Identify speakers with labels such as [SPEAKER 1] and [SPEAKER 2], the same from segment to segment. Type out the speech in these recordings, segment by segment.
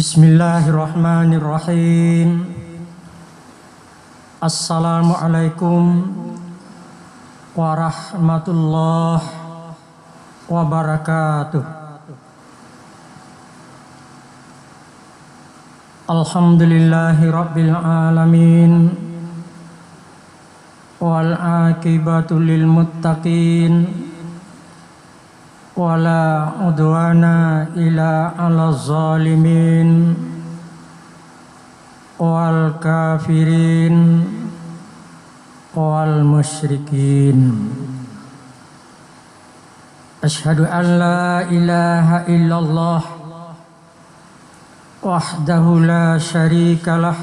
[SPEAKER 1] Bismillahirrahmanirrahim. Assalamualaikum warahmatullahi wabarakatuh. Alhamdulillahi rabbil alamin, wal aqibatu lil muttaqin, wala udwana ila ala zalimin, wal kafirin wal musyrikin. Asyhadu an la ilaha illallah wahdahu la syarikalah,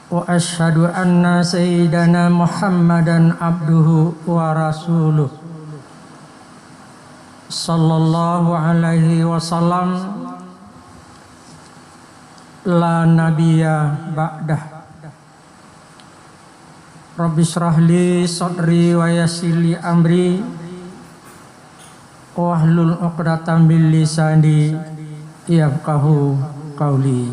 [SPEAKER 1] wa asyhadu anna sayyidana Muhammadan abduhu wa rasuluh sallallahu alaihi wasallam, la nabiyya ba'dah. Rabbi shrah li sadri wa yassir li amri wahlul 'uqdatam min lisani yafqahu qawli.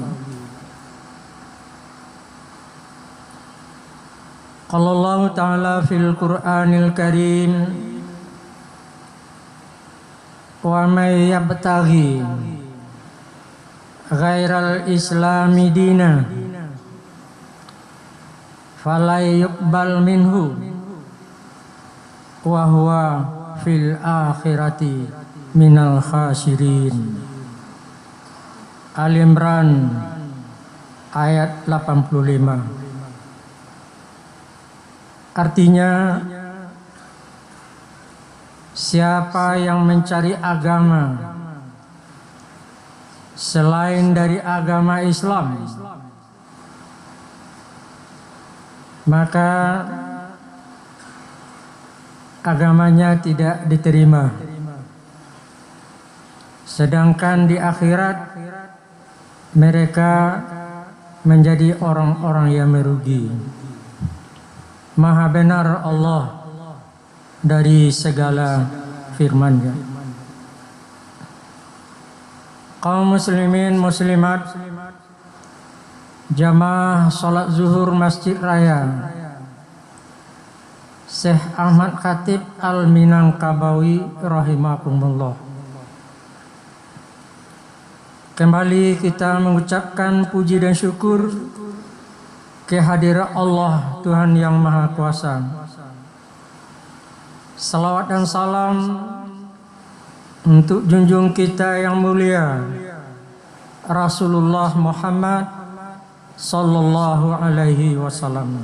[SPEAKER 1] Qala Allah ta'ala fil Qur'anil Karim, wa may yabtaghi ghairal islami dina fala yuqbal minhu wa huwa fil akhirati minal khasirin. Al-Imran ayat 85. Artinya, siapa yang mencari agama selain dari agama Islam, maka agamanya tidak diterima. Sedangkan di akhirat mereka menjadi orang-orang yang merugi. Maha benar Allah dari segala firman-Nya. Kaum muslimin muslimat, jamaah salat zuhur Masjid Raya Syekh Ahmad Khatib Al-Minangkabawi rahimakumullah. Kembali kita mengucapkan puji dan syukur kehadiran Allah Tuhan yang Maha Kuasa. Salawat dan salam untuk junjung kita yang mulia Rasulullah Muhammad sallallahu alaihi wasallam.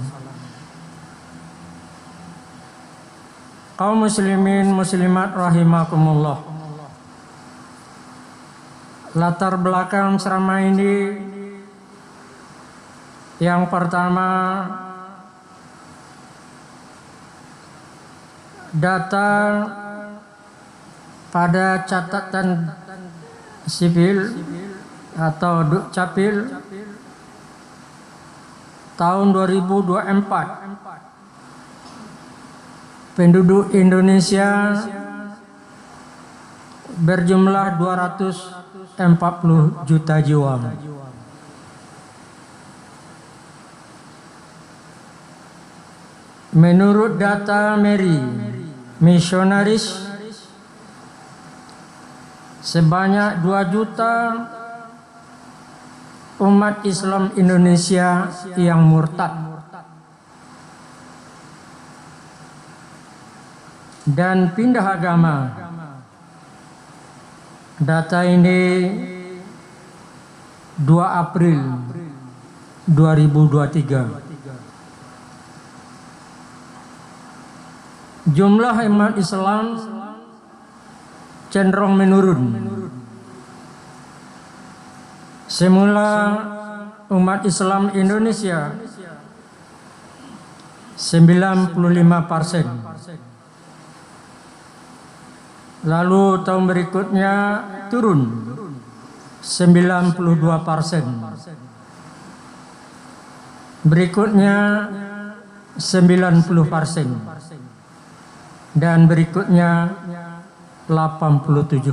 [SPEAKER 1] Kaum muslimin muslimat rahimakumullah. Latar belakang ceramah ini, yang pertama, data pada catatan sipil atau Dukcapil tahun 2024, penduduk Indonesia berjumlah 240 juta jiwa. Menurut data Mary Missionaries, sebanyak 2 juta umat Islam Indonesia yang murtad dan pindah agama. Data ini 2 April 2023. Jumlah umat Islam cenderung menurun. Semula umat Islam Indonesia 95%. Lalu tahun berikutnya turun 92%. Berikutnya 90%. Dan berikutnya 87%.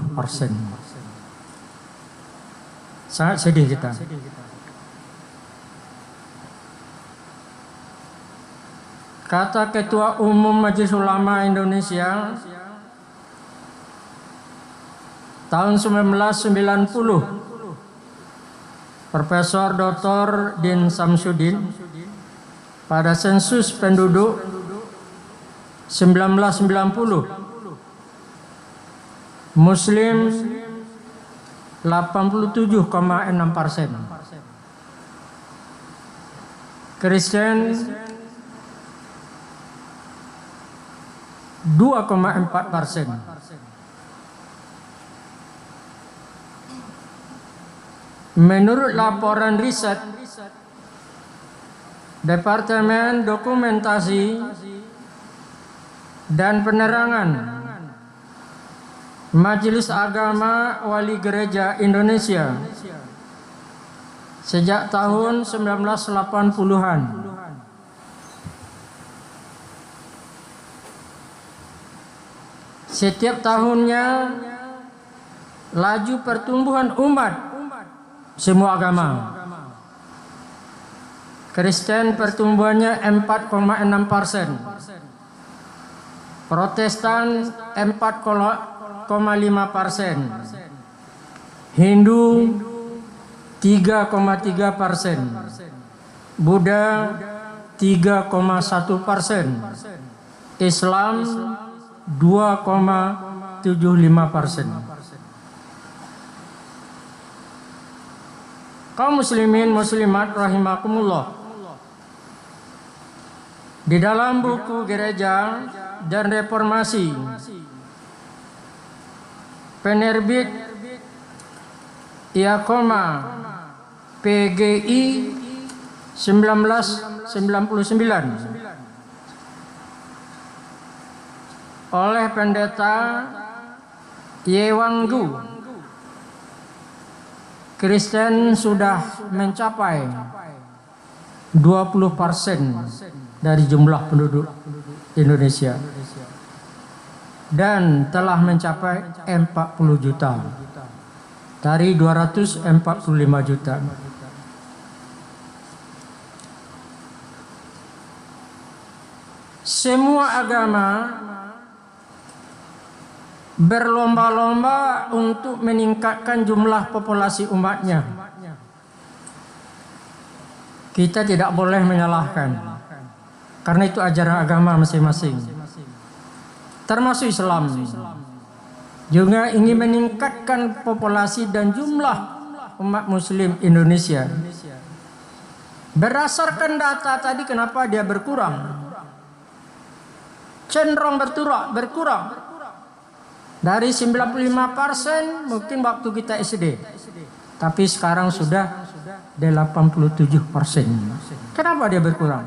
[SPEAKER 1] Sangat sedih kita. Kata Ketua Umum Majelis Ulama Indonesia tahun 1990, Profesor Dr. Din Samsudin, pada sensus penduduk 1990, Muslim 87,6%, Kristen 2,4%. Menurut laporan riset Departemen Dokumentasi dan Penerangan Majelis Agama Wali Gereja Indonesia sejak tahun 1980-an, setiap tahunnya laju pertumbuhan umat semua agama. Kristen pertumbuhannya 4,6%, Protestan 4,5%, Hindu 3,3%, Buddha 3,1%, Islam 2,75%. Kaum muslimin muslimat rahimakumullah, di dalam buku Gereja dan Reformasi penerbit Iakoma PGI 1999 oleh Pendeta Yewanggu, Kristen sudah mencapai 20% dari jumlah penduduk Indonesia dan telah mencapai 40 juta dari 245 juta. Semua agama berlomba-lomba untuk meningkatkan jumlah populasi umatnya. Kita tidak boleh menyalahkan, karena itu ajaran agama masing-masing. Termasuk Islam juga ingin meningkatkan populasi dan jumlah umat muslim Indonesia. Berdasarkan data tadi, kenapa dia berkurang? Cenderung berkurang. Dari 95% mungkin waktu kita SD, tapi sekarang sudah 87%. Kenapa dia berkurang?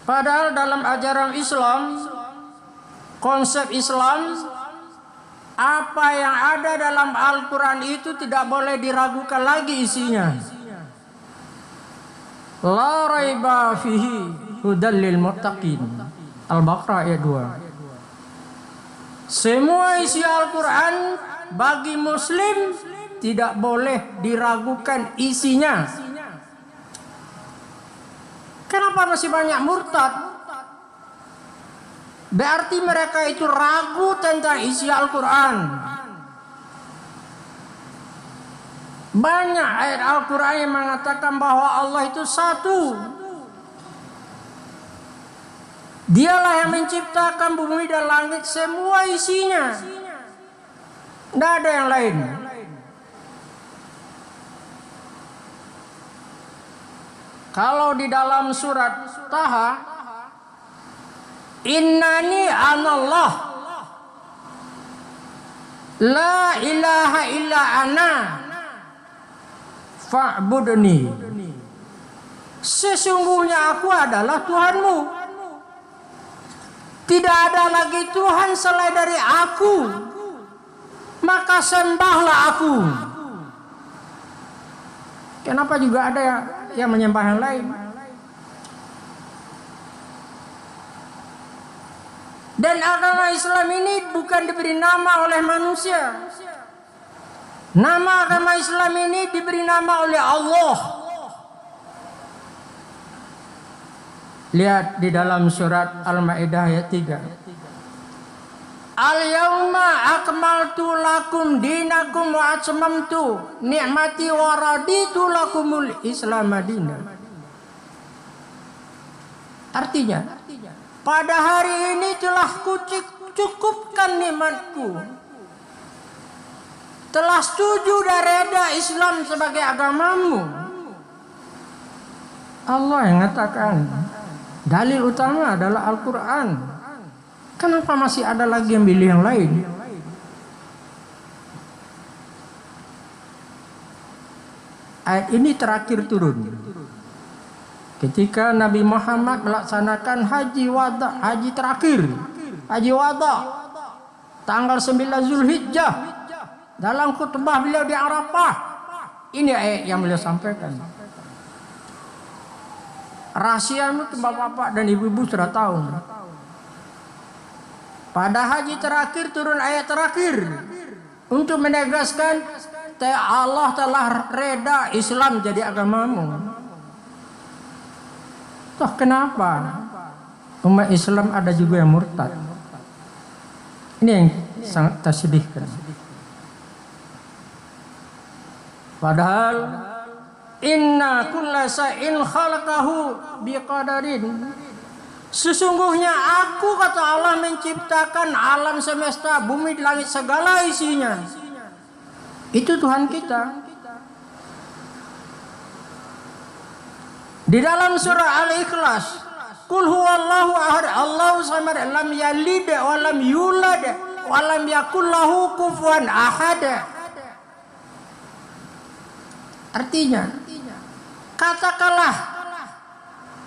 [SPEAKER 1] Padahal dalam ajaran Islam, konsep Islam, apa yang ada dalam Al-Quran itu tidak boleh diragukan lagi isinya. La raiba fihi hudal lil muttaqin. Al-Baqarah ayat 2. Semua isi Al-Quran bagi Muslim tidak boleh diragukan isinya. Kenapa masih banyak murtad? Berarti mereka itu ragu tentang isi Al-Quran. Banyak ayat Al-Quran yang mengatakan bahwa Allah itu satu. Dialah yang menciptakan bumi dan langit semua isinya. Tidak ada yang lain. Kalau di dalam surat Taha, innani anallah la ilaha illa ana fa'budni. Sesungguhnya aku adalah Tuhanmu. Tidak ada lagi Tuhan selain dari aku, maka sembahlah aku. Kenapa juga ada yang menyembah yang lain? Dan agama Islam ini bukan diberi nama oleh manusia, Nama agama Islam ini diberi nama oleh Allah. Lihat di dalam surat Al-Maidah ayat 3. Al-yawma akmaltu lakum dinakum wa atmamtu ni'mati wa raditu lakumul Islam madina. Artinya, pada hari ini telah kucukupkan nikmatku. Telah setuju dan reda Islam sebagai agamamu. Allah yang mengatakan. Dalil utama adalah Al-Quran. Kenapa masih ada lagi yang pilih yang lain? Ayat ini terakhir turun ketika Nabi Muhammad melaksanakan haji wada, haji terakhir, haji wada, tanggal 9 Zulhijjah. Dalam khutbah beliau di Arafah, ini ayat yang beliau sampaikan. Rahasia itu bapak-bapak dan ibu-ibu sudah tahu. Pada haji terakhir turun ayat terakhir untuk menegaskan Allah telah reda Islam jadi agamamu. Toh kenapa umat Islam ada juga yang murtad? Ini yang sangat tersedihkan. Padahal inna kulla sa'in khalaqahu biqadarin. Sesungguhnya aku, kata Allah, menciptakan alam semesta, bumi, langit, segala isinya. Itu Tuhan kita. Di dalam surah Al-Ikhlas, Qul huwallahu ahad, Allahu samad, lam yalid wa lam yulad wa lam yakul lahu kufuwan ahad. Artinya, katakanlah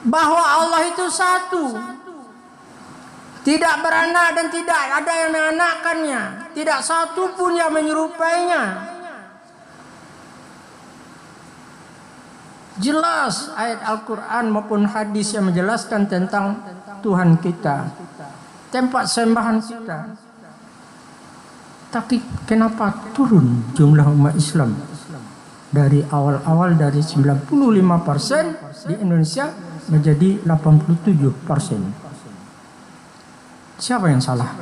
[SPEAKER 1] bahwa Allah itu satu, tidak beranak dan tidak ada yang menganakkannya, tidak satu pun yang menyerupainya. Jelas ayat Al-Quran maupun hadis yang menjelaskan tentang Tuhan kita, tempat sembahan kita. Tapi kenapa turun jumlah umat Islam? Dari awal-awal dari 95% di Indonesia menjadi 87%. Siapa yang salah?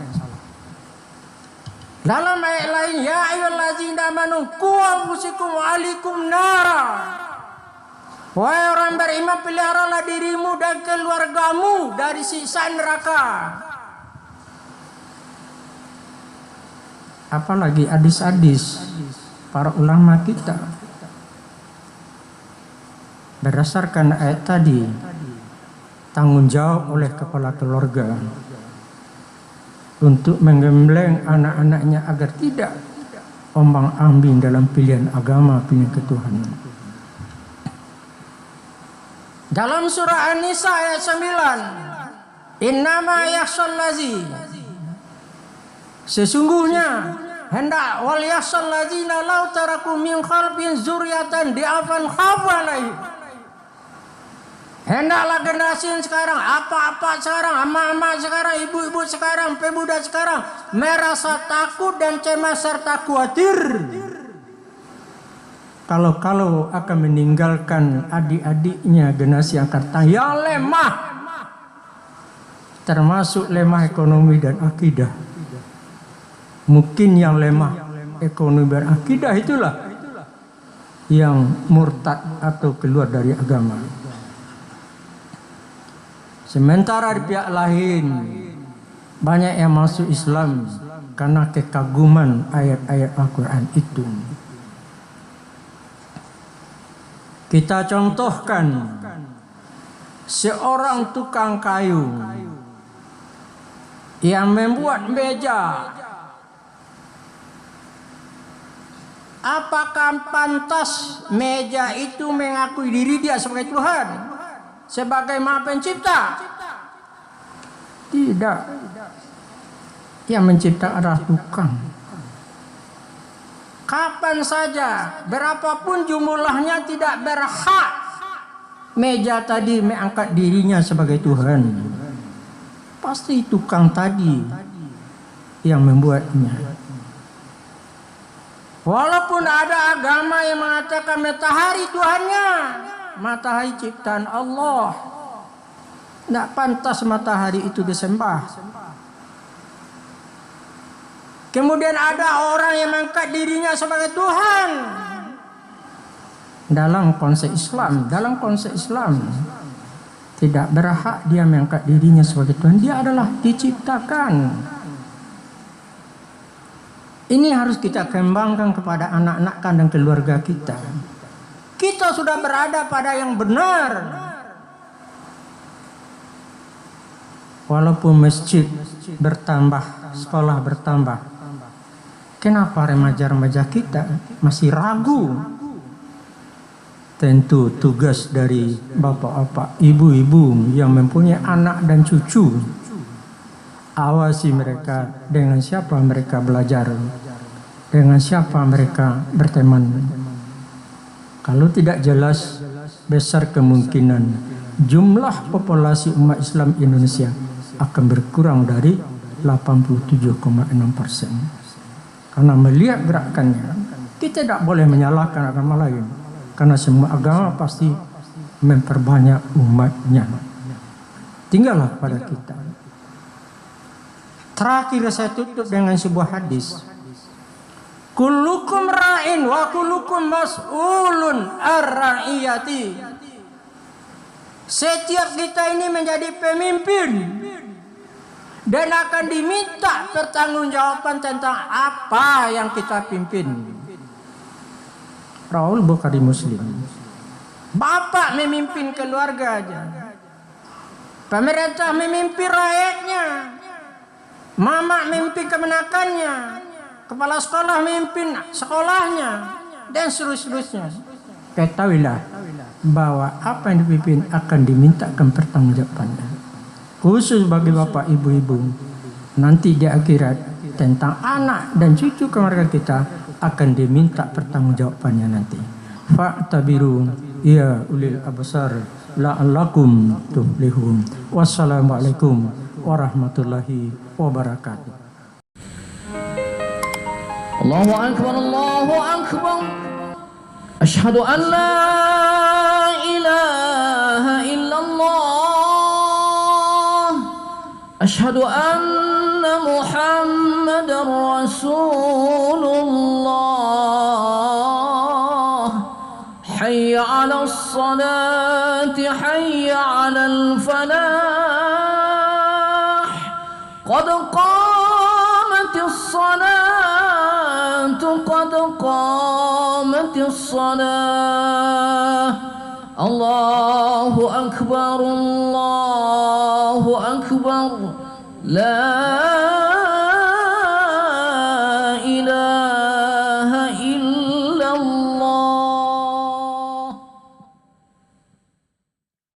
[SPEAKER 1] Dalam ayat lain, ya ayyuhallazina amanu qu anfusakum wa ahlikum nara. Wahai orang beriman, peliharalah dirimu dan keluargamu dari siksa neraka. Apalagi hadis-hadis para ulama kita. Berdasarkan ayat tadi, tanggung jawab oleh kepala keluarga untuk menggembleng anak-anaknya agar tidak ombang-ambing dalam pilihan agama, pilihan ketuhanan. Dalam surah An-Nisa ayat 9, innama yakhshallazi, sesungguhnya hendak wal yakhshallazina law taraku min khalfin zurriyatan di'afan khafu alaihim. Hendaklah generasi sekarang, apa-apa sekarang, ama-ama sekarang, ibu-ibu sekarang, pemuda sekarang merasa takut dan cemas serta khawatir kalau akan meninggalkan adik-adiknya generasi yang akan datang yang lemah, termasuk lemah ekonomi dan akidah. Mungkin yang lemah ekonomi dan akidah itulah yang murtad atau keluar dari agama. Sementara di pihak lain banyak yang masuk Islam karena kekaguman ayat-ayat Al-Quran itu. Kita contohkan seorang tukang kayu yang membuat meja. Apakah pantas meja itu mengakui diri dia sebagai Tuhan, sebagai Maha Pencipta? Tidak. Yang mencipta adalah tukang. Kapan saja, berapapun jumlahnya, tidak berhak meja tadi mengangkat dirinya sebagai Tuhan. Pasti tukang tadi yang membuatnya. Walaupun ada agama yang mengatakan matahari Tuhannya, matahari ciptaan Allah, tidak pantas matahari itu disembah. Kemudian ada orang yang mengangkat dirinya sebagai Tuhan. Dalam konsep Islam, tidak berhak dia mengangkat dirinya sebagai Tuhan. Dia adalah diciptakan. Ini harus kita kembangkan kepada anak-anak dan keluarga kita. Kita sudah berada pada yang benar. Walaupun masjid bertambah, sekolah bertambah, kenapa remaja-remaja kita masih ragu? Tentu tugas dari bapak-bapak, ibu-ibu yang mempunyai anak dan cucu. Awasi mereka dengan siapa mereka belajar, dengan siapa mereka berteman. Kalau tidak jelas, besar kemungkinan jumlah populasi umat Islam Indonesia akan berkurang dari 87,6%. Karena melihat gerakannya, kita tidak boleh menyalahkan agama lain. Karena semua agama pasti memperbanyak umatnya. Tinggallah pada kita. Terakhir saya tutup dengan sebuah hadis. Kullukum ra'in wa kullukum mas'ulun ar-ra'iyati. Setiap kita ini menjadi pemimpin dan akan diminta pertanggungjawaban tentang apa yang kita pimpin. Rawal Bukhari Muslim. Bapak memimpin keluarga aja. Pemerintah memimpin rakyatnya. Mama memimpin kemenakannya. Kepala sekolah memimpin sekolahnya. Dan seterusnya. Ketahuilah bahwa apa yang dipimpin akan dimintakan pertanggungjawabannya. Khusus bagi bapak ibu-ibu. Nanti di akhirat tentang anak dan cucu keluarga kita akan diminta pertanggungjawabannya nanti. Fa'tabiru ya ulil absar la'allakum tuflihun. Wassalamualaikum warahmatullahi wabarakatuh.
[SPEAKER 2] Allahu akbar, Allahu akbar. Asyhadu an la ilaha illallah. Asyhadu anna Muhammadar Rasulullah. Hayya 'alas salati, hayya 'alal falah. Qad qamatis salatu, qad qamatis salah. Allahu akbar, Allahu akbar. La